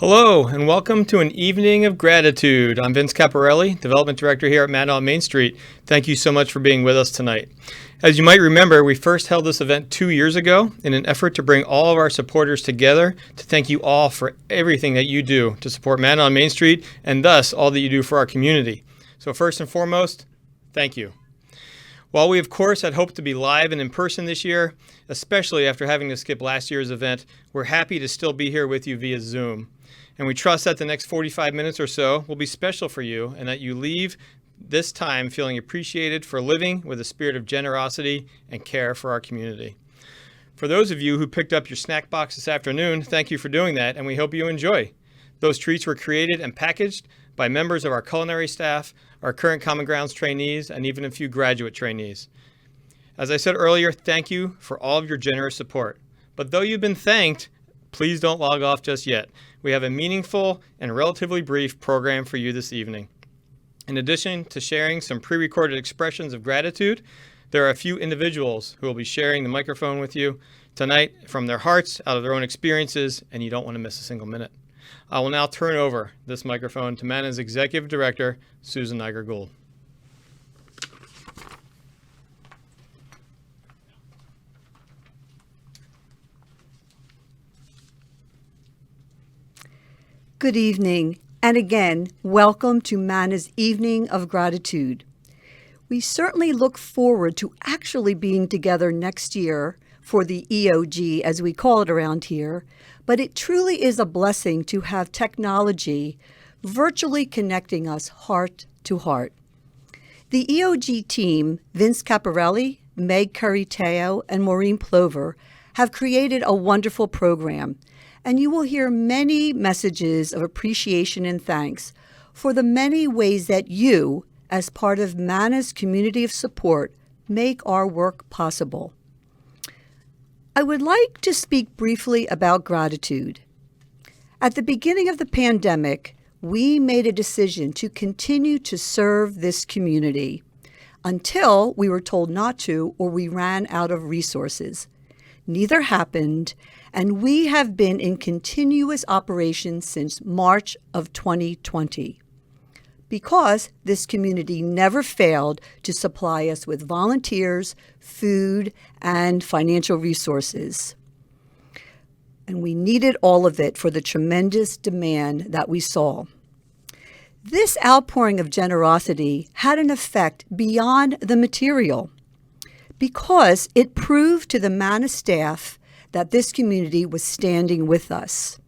Hello, and welcome to an evening of gratitude. I'm Vince Caparelli, Development Director here at Manna on Main Street. Thank you so much for being with us tonight. As you might remember, we first held this event 2 years ago in an effort to bring all of our supporters together to thank you all for everything that you do to support Manna on Main Street and thus all that you do for our community. So first and foremost, thank you. While we, of course, had hoped to be live and in person this year, especially after having to skip last year's event, we're happy to still be here with you via Zoom. And we trust that the next 45 minutes or so will be special for you and that you leave this time feeling appreciated for living with a spirit of generosity and care for our community. For those of you who picked up your snack box this afternoon, thank you for doing that, and we hope you enjoy. Those treats were created and packaged by members of our culinary staff, our current Common Grounds trainees, and even a few graduate trainees. As I said earlier, thank you for all of your generous support. But though you've been thanked, please don't log off just yet. We have a meaningful and relatively brief program for you this evening. In addition to sharing some pre-recorded expressions of gratitude, there are a few individuals who will be sharing the microphone with you tonight from their hearts, out of their own experiences, and you don't want to miss a single minute. I will now turn over this microphone to Manna's Executive Director, Susan Niger-Gould. Good evening, and again, welcome to Manna's Evening of Gratitude. We certainly look forward to actually being together next year for the EOG, as we call it around here, but it truly is a blessing to have technology virtually connecting us heart to heart. The EOG team, Vince Caparelli, Meg Curry-Teo, and Maureen Plover, have created a wonderful program, and you will hear many messages of appreciation and thanks for the many ways that you, as part of Manna's community of support, make our work possible. I would like to speak briefly about gratitude. At the beginning of the pandemic, we made a decision to continue to serve this community until we were told not to or we ran out of resources. Neither happened, and we have been in continuous operation since March of 2020 because this community never failed to supply us with volunteers, food, and financial resources. And we needed all of it for the tremendous demand that we saw. This outpouring of generosity had an effect beyond the material because it proved to the Manna staff that this community was standing with us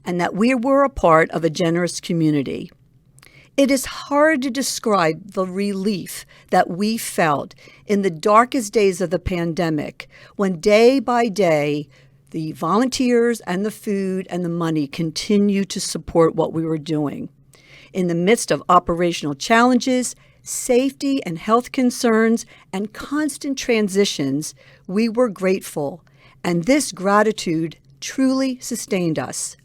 and that we were a part of a generous community. It is hard to describe the relief that we felt in the darkest days of the pandemic when day by day the volunteers and the food and the money continued to support what we were doing. In the midst of operational challenges, safety and health concerns, and constant transitions, we were grateful, and this gratitude truly sustained us.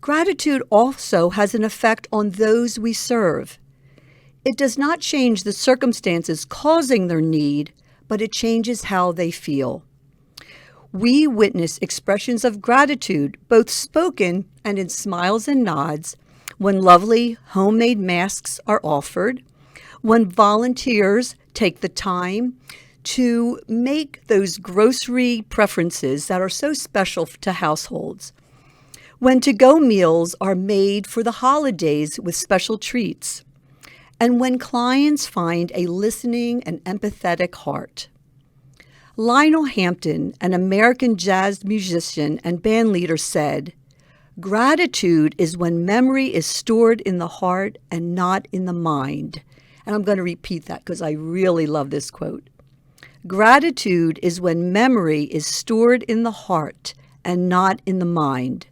Gratitude also has an effect on those we serve. It does not change the circumstances causing their need, but it changes how they feel. We witness expressions of gratitude, both spoken and in smiles and nods, when lovely homemade masks are offered, when volunteers take the time to make those grocery preferences that are so special to households, when to-go meals are made for the holidays with special treats, and when clients find a listening and empathetic heart. Lionel Hampton, an American jazz musician and band leader, said, "Gratitude is when memory is stored in the heart and not in the mind." And I'm going to repeat that because I really love this quote. Gratitude is when memory is stored in the heart and not in the mind.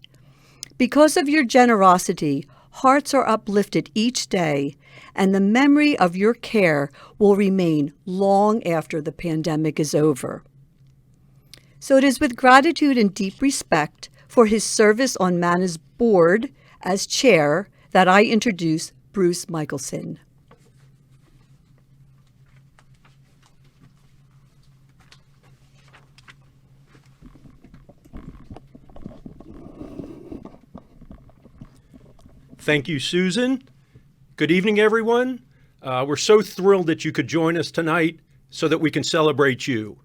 Because of your generosity, hearts are uplifted each day, and the memory of your care will remain long after the pandemic is over. So it is with gratitude and deep respect for his service on Manna's board as chair that I introduce Bruce Michaelson. Thank you, Susan. Good evening, everyone. We're so thrilled that you could join us tonight so that we can celebrate you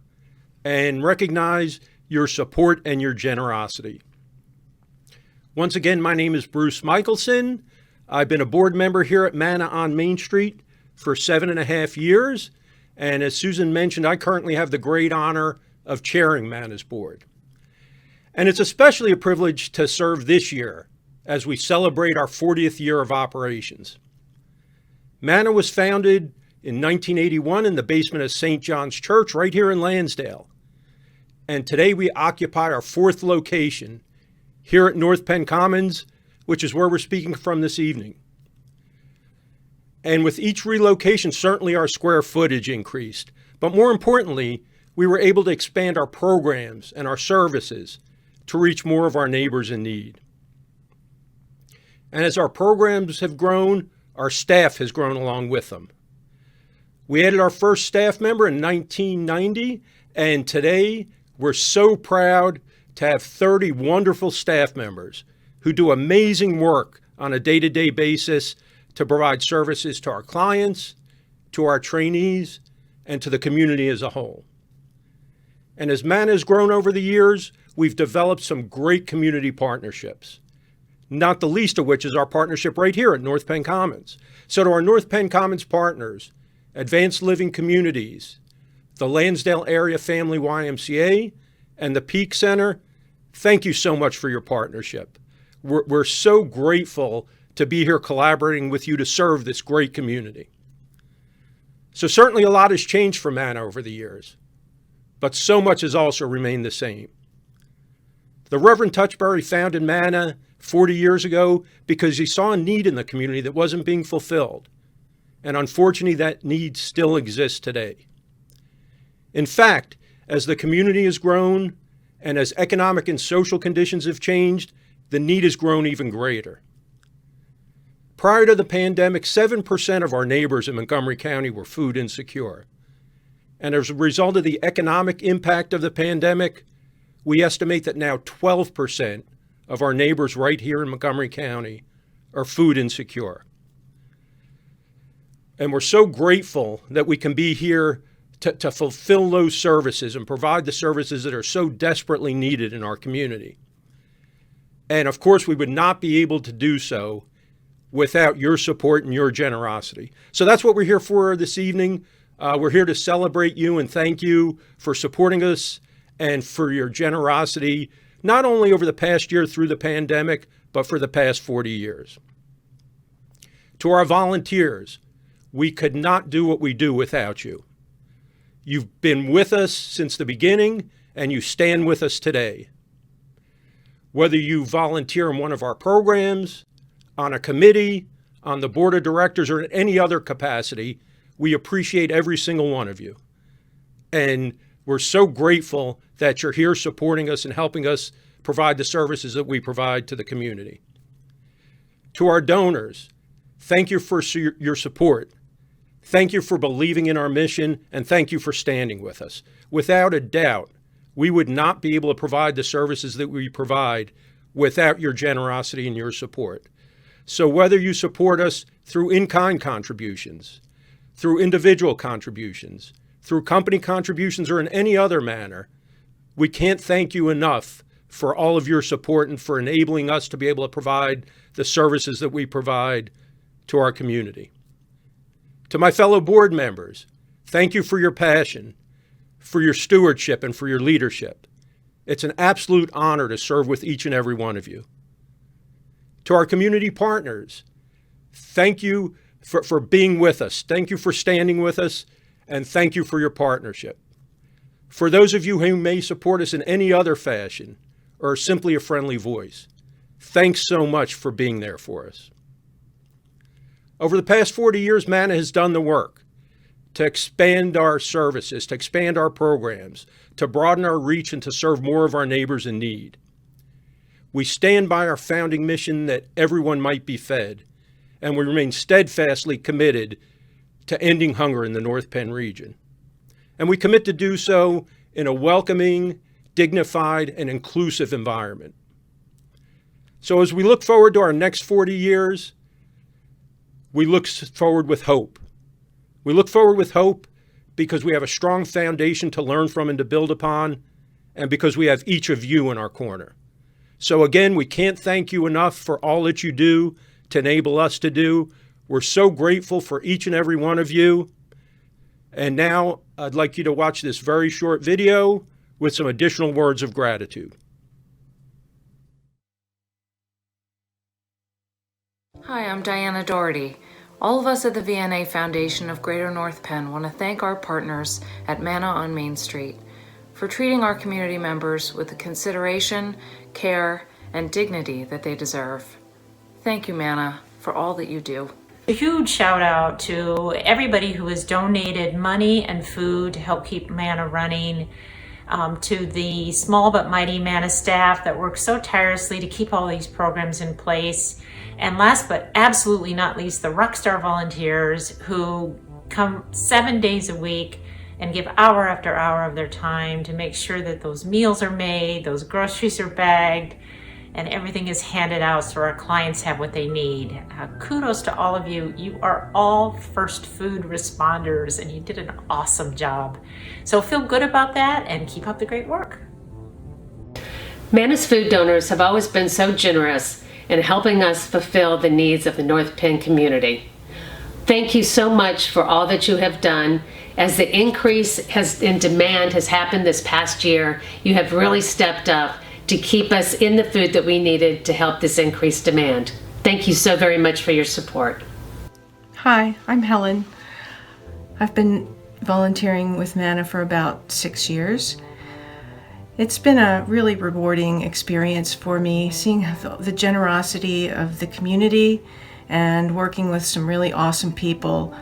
and recognize your support and your generosity. Once again, my name is Bruce Michaelson. I've been a board member here at Manna on Main Street for 7.5 years. And as Susan mentioned, I currently have the great honor of chairing Manna's board. And it's especially a privilege to serve this year as we celebrate our 40th year of operations. Manna was founded in 1981 in the basement of St. John's Church right here in Lansdale. And today we occupy our 4th location here at North Penn Commons, which is where we're speaking from this evening. And with each relocation, certainly our square footage increased. But more importantly, we were able to expand our programs and our services to reach more of our neighbors in need. And as our programs have grown, our staff has grown along with them. We added our first staff member in 1990, and today we're so proud to have 30 wonderful staff members who do amazing work on a day-to-day basis to provide services to our clients, to our trainees, and to the community as a whole. And as Manna has grown over the years, we've developed some great community partnerships, not the least of which is our partnership right here at North Penn Commons. So to our North Penn Commons partners, Advanced Living Communities, the Lansdale Area Family YMCA, and the Peak Center, thank you so much for your partnership. We're so grateful to be here collaborating with you to serve this great community. So certainly a lot has changed for Manna over the years, but so much has also remained the same. The Reverend Touchberry founded Manna 40 years ago because he saw a need in the community that wasn't being fulfilled. And unfortunately, that need still exists today. In fact, as the community has grown and as economic and social conditions have changed, the need has grown even greater. Prior to the pandemic, 7% of our neighbors in Montgomery County were food insecure. And as a result of the economic impact of the pandemic, we estimate that now 12% of our neighbors right here in Montgomery County are food insecure. And we're so grateful that we can be here to fulfill those services and provide the services that are so desperately needed in our community. And of course, we would not be able to do so without your support and your generosity. So that's what we're here for this evening. We're here to celebrate you and thank you for supporting us and for your generosity, not only over the past year through the pandemic, but for the past 40 years. To our volunteers, we could not do what we do without you. You've been with us since the beginning, and you stand with us today. Whether you volunteer in one of our programs, on a committee, on the board of directors, or in any other capacity, we appreciate every single one of you. And we're so grateful that you're here supporting us and helping us provide the services that we provide to the community. To our donors, thank you for your support. Thank you for believing in our mission, and thank you for standing with us. Without a doubt, we would not be able to provide the services that we provide without your generosity and your support. So whether you support us through in-kind contributions, through individual contributions, through company contributions, or in any other manner, we can't thank you enough for all of your support and for enabling us to be able to provide the services that we provide to our community. To my fellow board members, thank you for your passion, for your stewardship, and for your leadership. It's an absolute honor to serve with each and every one of you. To our community partners, thank you for being with us. Thank you for standing with us, and thank you for your partnership. For those of you who may support us in any other fashion or simply a friendly voice, thanks so much for being there for us. Over the past 40 years, Manna has done the work to expand our services, to expand our programs, to broaden our reach, and to serve more of our neighbors in need. We stand by our founding mission that everyone might be fed, and we remain steadfastly committed to ending hunger in the North Penn region. And we commit to do so in a welcoming, dignified, and inclusive environment. So as we look forward to our next 40 years, we look forward with hope. We look forward with hope because we have a strong foundation to learn from and to build upon, and because we have each of you in our corner. So again, we can't thank you enough for all that you do to enable us to do. We're so grateful for each and every one of you. And now I'd like you to watch this very short video with some additional words of gratitude. Hi, I'm Diana Doherty. All of us at the VNA Foundation of Greater North Penn want to thank our partners at Manna on Main Street for treating our community members with the consideration, care, and dignity that they deserve. Thank you, Manna, for all that you do. A huge shout out to everybody who has donated money and food to help keep Manna running, to the small but mighty Manna staff that work so tirelessly to keep all these programs in place. And last but absolutely not least, the Rockstar volunteers who come 7 days a week and give hour after hour of their time to make sure that those meals are made, those groceries are bagged, and everything is handed out so our clients have what they need. Kudos to all of you. You are all first food responders and you did an awesome job. So feel good about that and keep up the great work. Manna's food donors have always been so generous in helping us fulfill the needs of the North Penn community. Thank you so much for all that you have done. As the increase in demand has happened this past year, you have really stepped up to keep us in the food that we needed to help this increased demand. Thank you so very much for your support. Hi, I'm Helen. I've been volunteering with Manna for about 6 years. It's been a really rewarding experience for me, seeing the generosity of the community and working with some really awesome people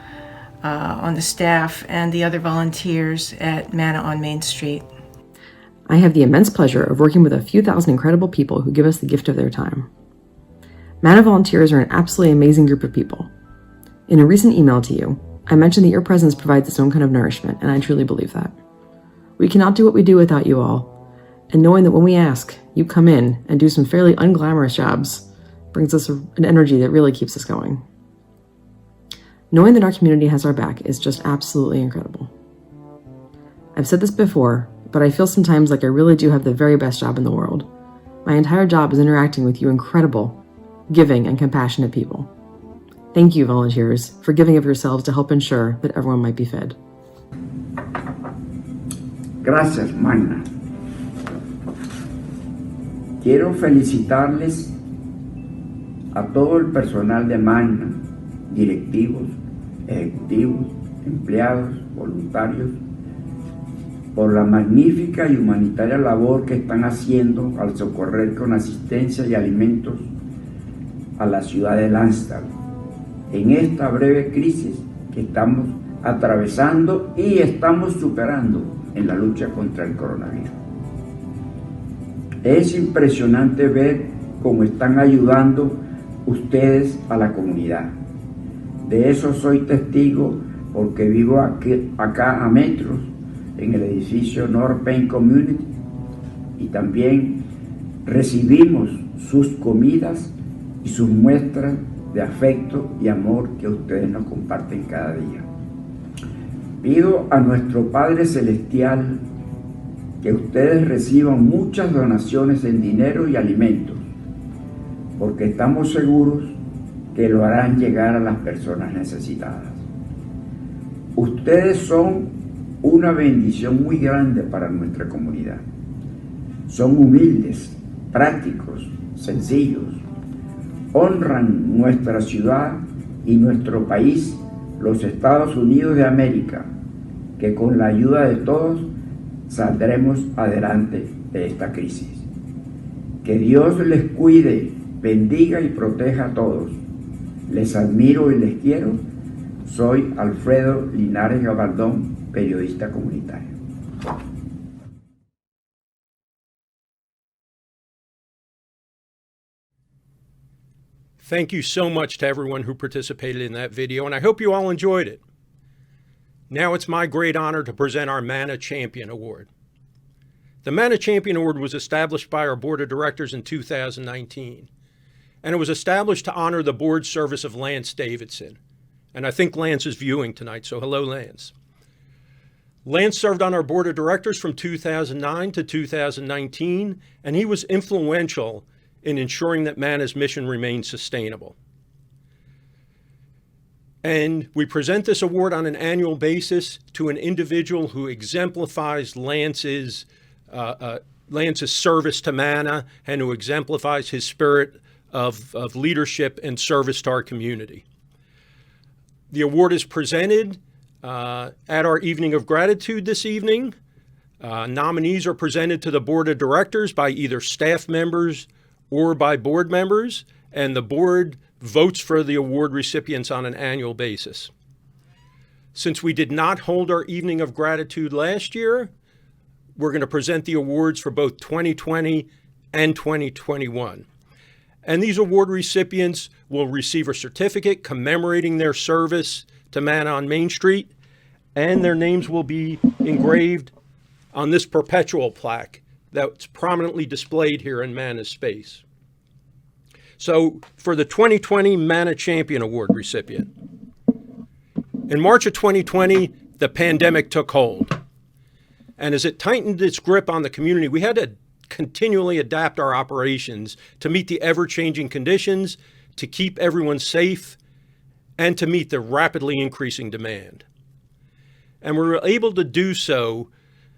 on the staff and the other volunteers at Manna on Main Street. I have the immense pleasure of working with a few thousand incredible people who give us the gift of their time. Manna volunteers are an absolutely amazing group of people. In a recent email to you, I mentioned that your presence provides its own kind of nourishment, and I truly believe that. We cannot do what we do without you all, and knowing that when we ask, you come in and do some fairly unglamorous jobs brings us an energy that really keeps us going. Knowing that our community has our back is just absolutely incredible. I've said this before, but I feel sometimes like I really do have the very best job in the world. My entire job is interacting with you incredible, giving, and compassionate people. Thank you, volunteers, for giving of yourselves to help ensure that everyone might be fed. Gracias, Manna. Quiero felicitarles a todo el personal de Manna, directivos, ejecutivos, empleados, voluntarios, por la magnífica y humanitaria labor que están haciendo al socorrer con asistencia y alimentos a la ciudad de Lansdale en esta breve crisis que estamos atravesando y estamos superando en la lucha contra el coronavirus. Es impresionante ver cómo están ayudando ustedes a la comunidad. De eso soy testigo porque vivo acá a metros en el edificio North Penn Community y también recibimos sus comidas y sus muestras de afecto y amor que ustedes nos comparten cada día. Pido a nuestro Padre Celestial que ustedes reciban muchas donaciones en dinero y alimentos, porque estamos seguros que lo harán llegar a las personas necesitadas. Ustedes son una bendición muy grande para nuestra comunidad. Son humildes, prácticos, sencillos. Honran nuestra ciudad y nuestro país, los Estados Unidos de América, que con la ayuda de todos saldremos adelante de esta crisis. Que Dios les cuide, bendiga y proteja a todos. Les admiro y les quiero. Soy Alfredo Linares Gabaldón, periodista comunitario. Thank you so much to everyone who participated in that video, and I hope you all enjoyed it. Now it's my great honor to present our Manna Champion Award. The Manna Champion Award was established by our Board of Directors in 2019. and it was established to honor the board service of Lance Davidson. And I think Lance is viewing tonight, so hello, Lance. Lance served on our board of directors from 2009 to 2019, and he was influential in ensuring that Manna's mission remains sustainable. And we present this award on an annual basis to an individual who exemplifies Lance's service to Manna and who exemplifies his spirit of leadership and service to our community. The award is presented at our Evening of Gratitude this evening. Nominees are presented to the board of directors by either staff members or by board members, and the board votes for the award recipients on an annual basis. Since we did not hold our Evening of Gratitude last year, we're going to present the awards for both 2020 and 2021. And these award recipients will receive a certificate commemorating their service to Manna on Main Street, and their names will be engraved on this perpetual plaque that's prominently displayed here in Manna's space. So for the 2020 Manna Champion Award recipient, in March of 2020, the pandemic took hold. And as it tightened its grip on the community, we had to continually adapt our operations to meet the ever-changing conditions, to keep everyone safe, and to meet the rapidly increasing demand. And we were able to do so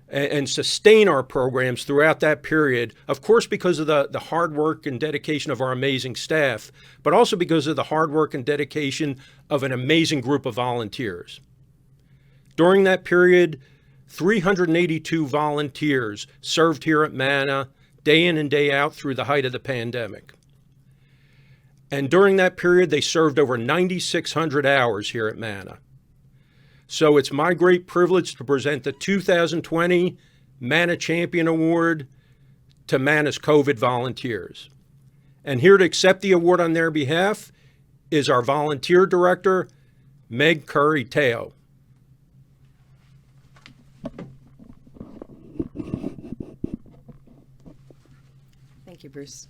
and sustain our programs throughout that period, of course, because of the hard work and dedication of our amazing staff, but also because of the hard work and dedication of an amazing group of volunteers. During that period, 382 volunteers served here at Manna day in and day out through the height of the pandemic. And during that period, they served over 9,600 hours here at Manna. So it's my great privilege to present the 2020 Manna Champion Award to Manna's COVID volunteers. And here to accept the award on their behalf is our volunteer director, Meg Curry-Teo. Thank you, Bruce.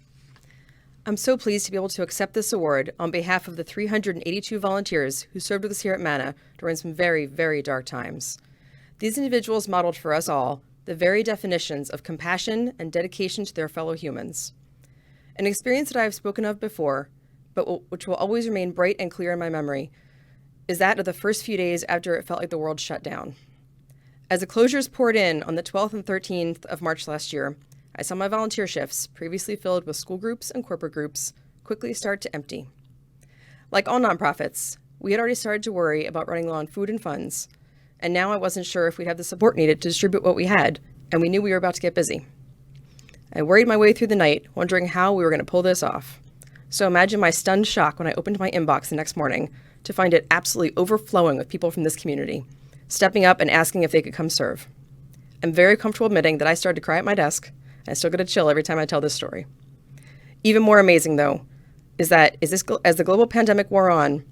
I'm so pleased to be able to accept this award on behalf of the 382 volunteers who served with us here at Manna during some very, very dark times. These individuals modeled for us all the very definitions of compassion and dedication to their fellow humans. An experience that I have spoken of before, but which will always remain bright and clear in my memory, is that of the first few days after it felt like the world shut down. As the closures poured in on the 12th and 13th of March last year, I saw my volunteer shifts, previously filled with school groups and corporate groups, quickly start to empty. Like all nonprofits, we had already started to worry about running low on food and funds, and now I wasn't sure if we'd have the support needed to distribute what we had, and we knew we were about to get busy. I worried my way through the night, wondering how we were going to pull this off. So imagine my stunned shock when I opened my inbox the next morning to find it absolutely overflowing with people from this community, stepping up and asking if they could come serve. I'm very comfortable admitting that I started to cry at my desk, and I still get a chill every time I tell this story. Even more amazing, though, is that as the global pandemic wore on,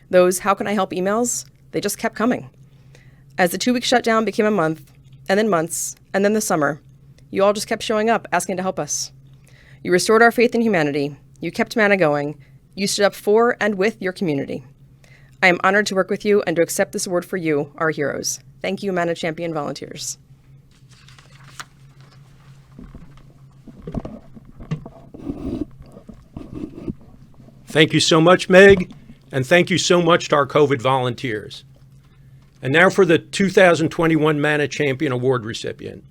those "how can I help" emails, they just kept coming. As the 2-week shutdown became a month, and then months, and then the summer, you all just kept showing up, asking to help us. You restored our faith in humanity. You kept Manna going. You stood up for and with your community. I am honored to work with you and to accept this award for you, our heroes. Thank you, Manna Champion volunteers. Thank you so much, Meg, and thank you so much to our COVID volunteers. And now for the 2021 Manna Champion Award recipient.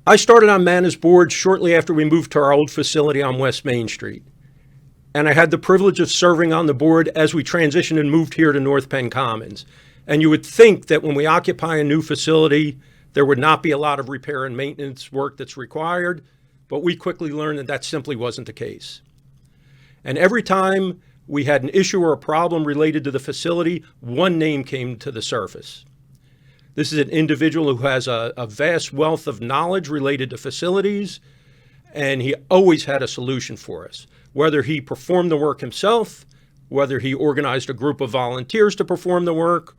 I started on Manna's board shortly after we moved to our old facility on West Main Street. And I had the privilege of serving on the board as we transitioned and moved here to North Penn Commons. And you would think that when we occupy a new facility, there would not be a lot of repair and maintenance work that's required, but we quickly learned that that simply wasn't the case. And every time we had an issue or a problem related to the facility, one name came to the surface. This is an individual who has a vast wealth of knowledge related to facilities, and he always had a solution for us. Whether he performed the work himself, whether he organized a group of volunteers to perform the work,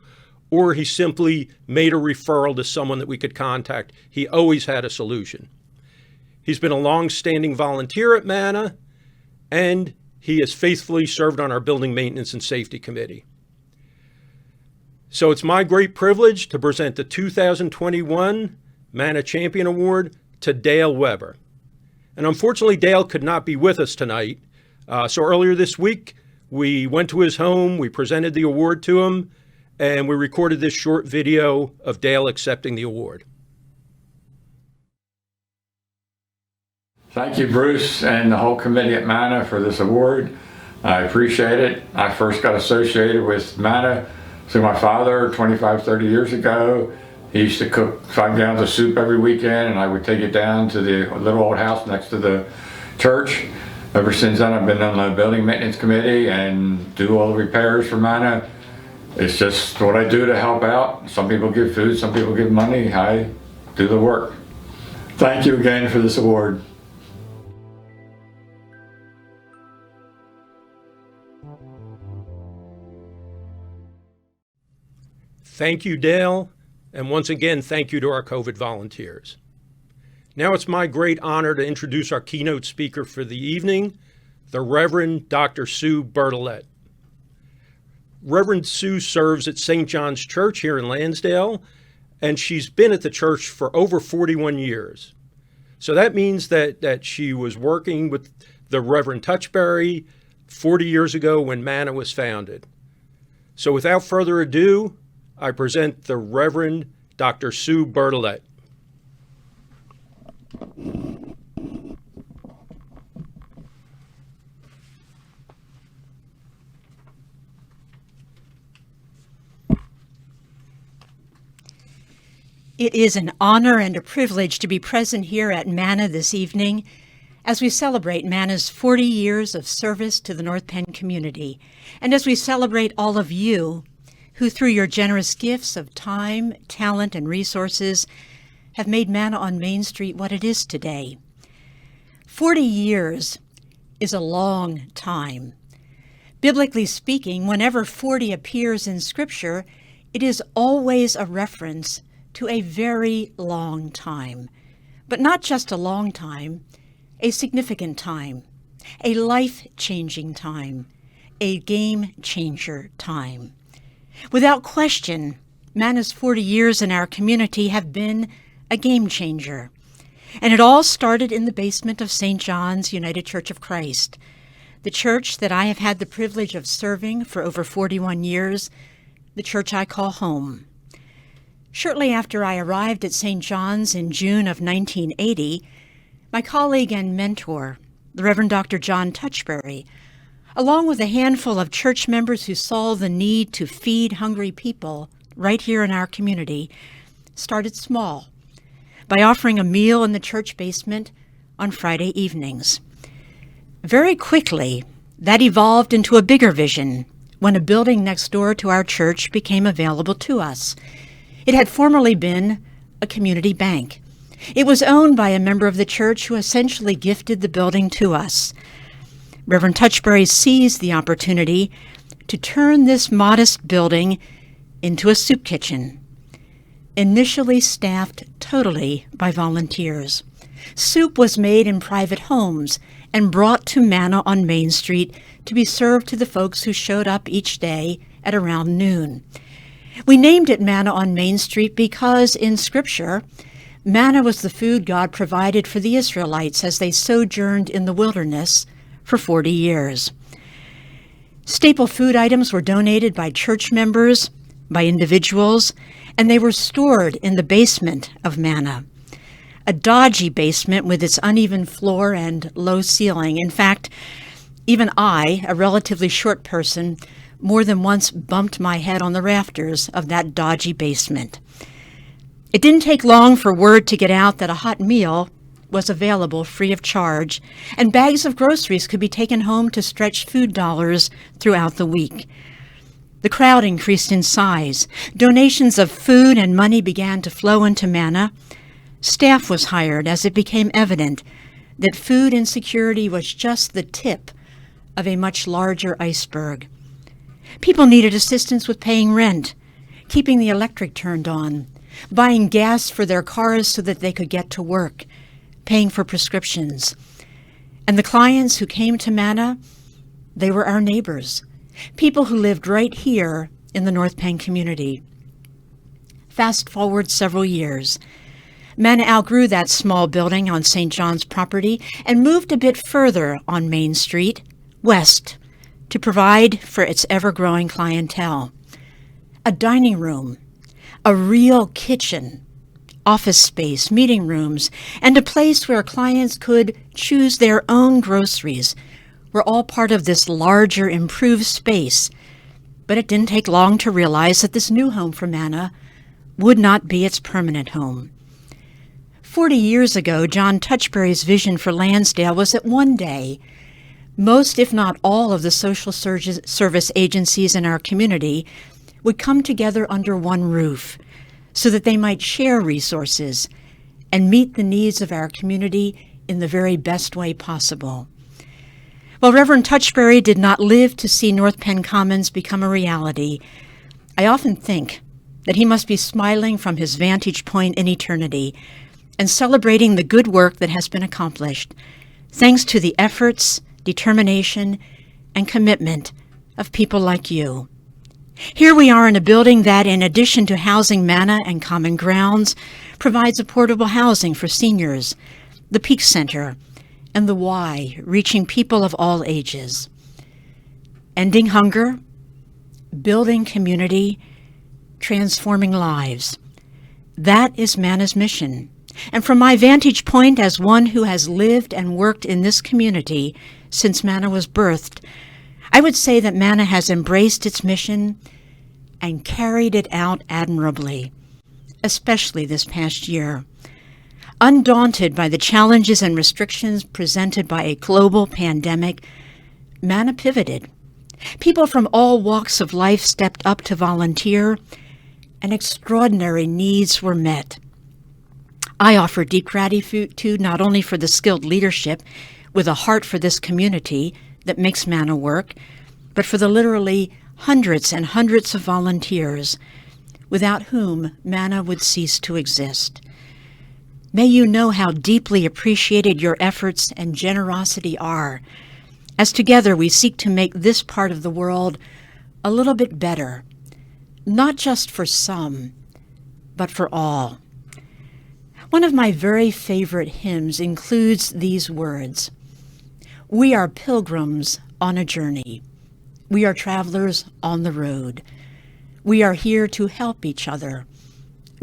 or he simply made a referral to someone that we could contact, he always had a solution. He's been a long-standing volunteer at Manna, and he has faithfully served on our Building Maintenance and Safety Committee. So it's my great privilege to present the 2021 Manna Champion Award to Dale Weber. And unfortunately, Dale could not be with us tonight. So earlier this week, we went to his home, we presented the award to him, and we recorded this short video of Dale accepting the award. Thank you, Bruce, and the whole committee at Manna for this award. I appreciate it. I first got associated with Manna through my father 25, 30 years ago. He used to cook 5 gallons of soup every weekend, and I would take it down to the little old house next to the church. Ever since then, I've been on the building maintenance committee and do all the repairs for Manna. It's just what I do to help out. Some people give food, some people give money. I do the work. Thank you again for this award. Thank you, Dale, and once again, thank you to our COVID volunteers. Now it's my great honor to introduce our keynote speaker for the evening, the Reverend Dr. Sue Bertolet. Reverend Sue serves at St. John's Church here in Lansdale, and she's been at the church for over 41 years. So that means that she was working with the Reverend Touchberry 40 years ago when Manna was founded. So without further ado, I present the Reverend Dr. Sue Bertolet. It is an honor and a privilege to be present here at Manna this evening as we celebrate Manna's 40 years of service to the North Penn community, and as we celebrate all of you who, through your generous gifts of time, talent, and resources, have made Manna on Main Street what it is today. 40 years is a long time. Biblically speaking, whenever 40 appears in Scripture, it is always a reference to a very long time. But not just a long time, a significant time, a life-changing time, a game-changer time. Without question, Manna's 40 years in our community have been a game changer. And it all started in the basement of St. John's United Church of Christ, the church that I have had the privilege of serving for over 41 years, the church I call home. Shortly after I arrived at St. John's in June of 1980, my colleague and mentor, the Reverend Dr. John Touchberry, along with a handful of church members who saw the need to feed hungry people right here in our community, started small by offering a meal in the church basement on Friday evenings. Very quickly, that evolved into a bigger vision when a building next door to our church became available to us. It had formerly been a community bank. It was owned by a member of the church who essentially gifted the building to us. Reverend Touchberry seized the opportunity to turn this modest building into a soup kitchen, initially staffed totally by volunteers. Soup was made in private homes and brought to Manna on Main Street to be served to the folks who showed up each day at around noon. We named it Manna on Main Street because in Scripture, manna was the food God provided for the Israelites as they sojourned in the wilderness for 40 years. Staple food items were donated by church members, by individuals, and they were stored in the basement of Manna, a dodgy basement with its uneven floor and low ceiling. In fact, even I, a relatively short person, more than once bumped my head on the rafters of that dodgy basement. It didn't take long for word to get out that a hot meal was available free of charge, and bags of groceries could be taken home to stretch food dollars throughout the week. The crowd increased in size. Donations of food and money began to flow into Manna. Staff was hired as it became evident that food insecurity was just the tip of a much larger iceberg. People needed assistance with paying rent, keeping the electric turned on, buying gas for their cars so that they could get to work, paying for prescriptions. And the clients who came to Manna, they were our neighbors, people who lived right here in the North Penn community. Fast forward several years, Manna outgrew that small building on St. John's property and moved a bit further on Main Street, west, to provide for its ever-growing clientele. A dining room, a real kitchen, office space, meeting rooms, and a place where clients could choose their own groceries were all part of this larger, improved space. But it didn't take long to realize that this new home for Manna would not be its permanent home. 40 years ago, John Touchberry's vision for Lansdale was that one day, most, if not all, of the social service agencies in our community would come together under one roof so that they might share resources and meet the needs of our community in the very best way possible. While Reverend Touchberry did not live to see North Penn Commons become a reality, I often think that he must be smiling from his vantage point in eternity and celebrating the good work that has been accomplished, thanks to the efforts, determination, and commitment of people like you. Here we are in a building that, in addition to housing Manna and common grounds, provides affordable housing for seniors, the Peak Center, and the Y, reaching people of all ages. Ending hunger, building community, transforming lives. That is Manna's mission. And from my vantage point as one who has lived and worked in this community since Manna was birthed, I would say that Manna has embraced its mission and carried it out admirably, especially this past year. Undaunted by the challenges and restrictions presented by a global pandemic, Manna pivoted. People from all walks of life stepped up to volunteer, and extraordinary needs were met. I offer deep gratitude not only for the skilled leadership with a heart for this community that makes Manna work, but for the literally hundreds and hundreds of volunteers without whom Manna would cease to exist. May you know how deeply appreciated your efforts and generosity are, as together we seek to make this part of the world a little bit better, not just for some, but for all. One of my very favorite hymns includes these words: "We are pilgrims on a journey. We are travelers on the road. We are here to help each other,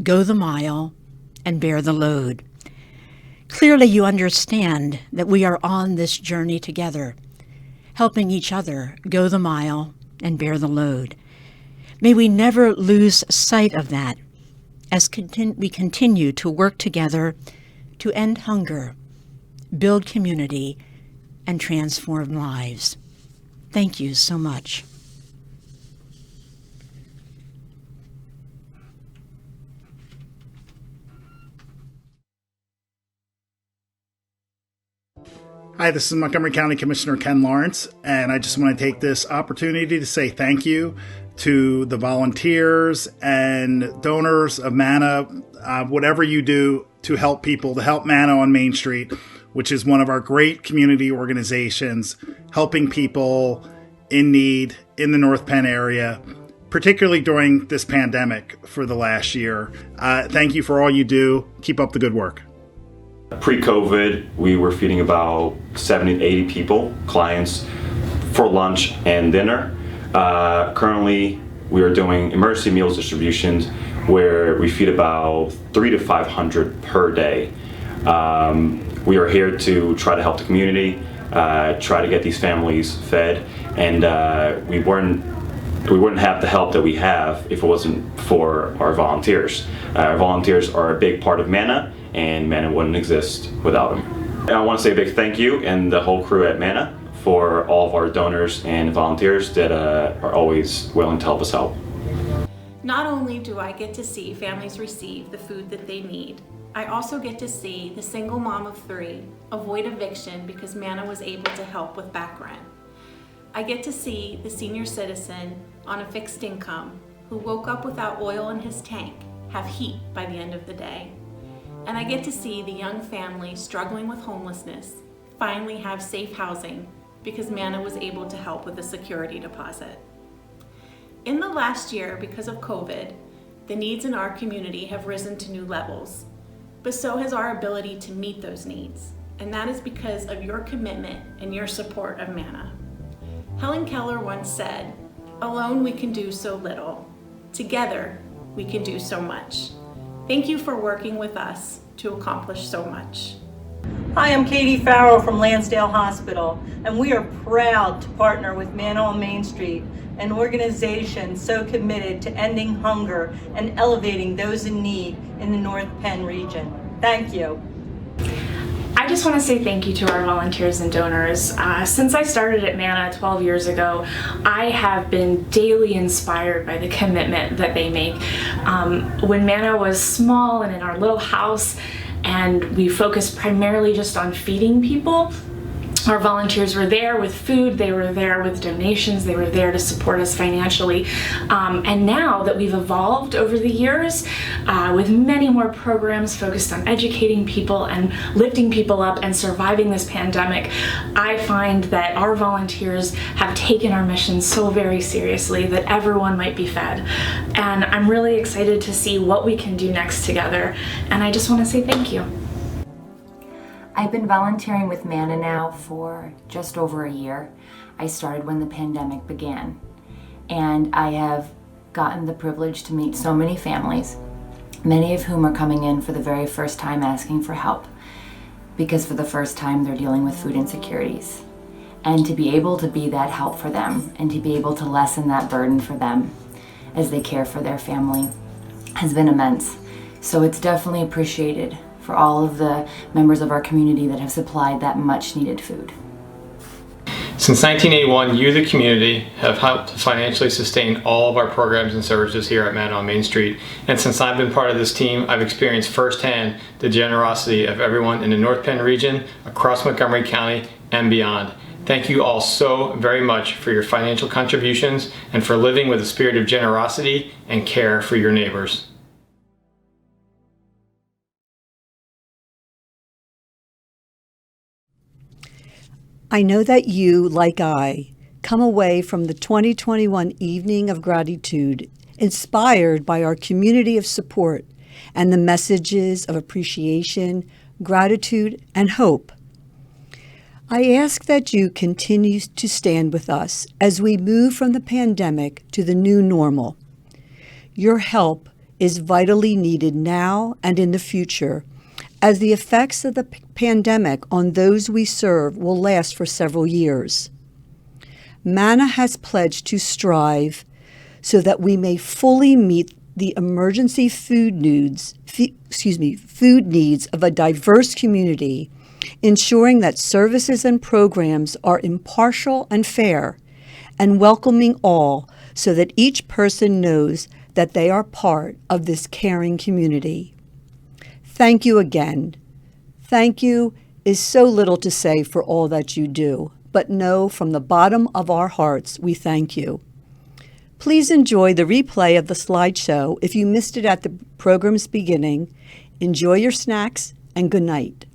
go the mile, and bear the load." Clearly you understand that we are on this journey together, helping each other go the mile and bear the load. May we never lose sight of that as we continue to work together to end hunger, build community, and transform lives. Thank you so much. Hi, this is Montgomery County Commissioner Ken Lawrence, and I just want to take this opportunity to say thank you to the volunteers and donors of Manna, whatever you do to help people, to help Manna on Main Street, which is one of our great community organizations, helping people in need in the North Penn area, particularly during this pandemic for the last year. Thank you for all you do. Keep up the good work. Pre-COVID, we were feeding about 70 to 80 people, clients, for lunch and dinner. Currently, we are doing emergency meals distributions where we feed about 300 to 500 per day. We are here to try to help the community, try to get these families fed, and we wouldn't have the help that we have if it wasn't for our volunteers. Our volunteers are a big part of Manna, and Manna wouldn't exist without them. And I want to say a big thank you and the whole crew at Manna for all of our donors and volunteers that are always willing to help us out. Not only do I get to see families receive the food that they need, I also get to see the single mom of 3 avoid eviction because Manna was able to help with back rent. I get to see the senior citizen on a fixed income who woke up without oil in his tank have heat by the end of the day. And I get to see the young family struggling with homelessness finally have safe housing because Manna was able to help with the security deposit. In the last year, because of COVID, the needs in our community have risen to new levels, but so has our ability to meet those needs, and that is because of your commitment and your support of Manna. Helen Keller once said, "Alone we can do so little. Together we can do so much." Thank you for working with us to accomplish so much. Hi, I'm Katie Farrell from Lansdale Hospital, and we are proud to partner with Manna on Main Street, an organization so committed to ending hunger and elevating those in need in the North Penn region. Thank you. I just want to say thank you to our volunteers and donors. Since I started at Manna 12 years ago, I have been daily inspired by the commitment that they make. When Manna was small and in our little house, and we focused primarily just on feeding people, our volunteers were there with food, they were there with donations, they were there to support us financially. And now that we've evolved over the years with many more programs focused on educating people and lifting people up and surviving this pandemic, I find that our volunteers have taken our mission so very seriously that everyone might be fed. And I'm really excited to see what we can do next together. And I just want to say thank you. I've been volunteering with Manna now for just over a year. I started when the pandemic began, and I have gotten the privilege to meet so many families, many of whom are coming in for the very first time asking for help, because for the first time they're dealing with food insecurities. And to be able to be that help for them and to be able to lessen that burden for them as they care for their family has been immense. So it's definitely appreciated for all of the members of our community that have supplied that much needed food. Since 1981, you, the community, have helped financially sustain all of our programs and services here at Manna on Main Street. And since I've been part of this team, I've experienced firsthand the generosity of everyone in the North Penn region, across Montgomery County, and beyond. Thank you all so very much for your financial contributions and for living with a spirit of generosity and care for your neighbors. I know that you, like I, come away from the 2021 Evening of Gratitude inspired by our community of support and the messages of appreciation, gratitude, and hope. I ask that you continue to stand with us as we move from the pandemic to the new normal. Your help is vitally needed now and in the future, as the effects of the pandemic on those we serve will last for several years. Manna has pledged to strive so that we may fully meet the emergency food needs of a diverse community, ensuring that services and programs are impartial and fair, and welcoming all so that each person knows that they are part of this caring community. Thank you again. Thank you is so little to say for all that you do, but know from the bottom of our hearts we thank you. Please enjoy the replay of the slideshow if you missed it at the program's beginning. Enjoy your snacks and good night.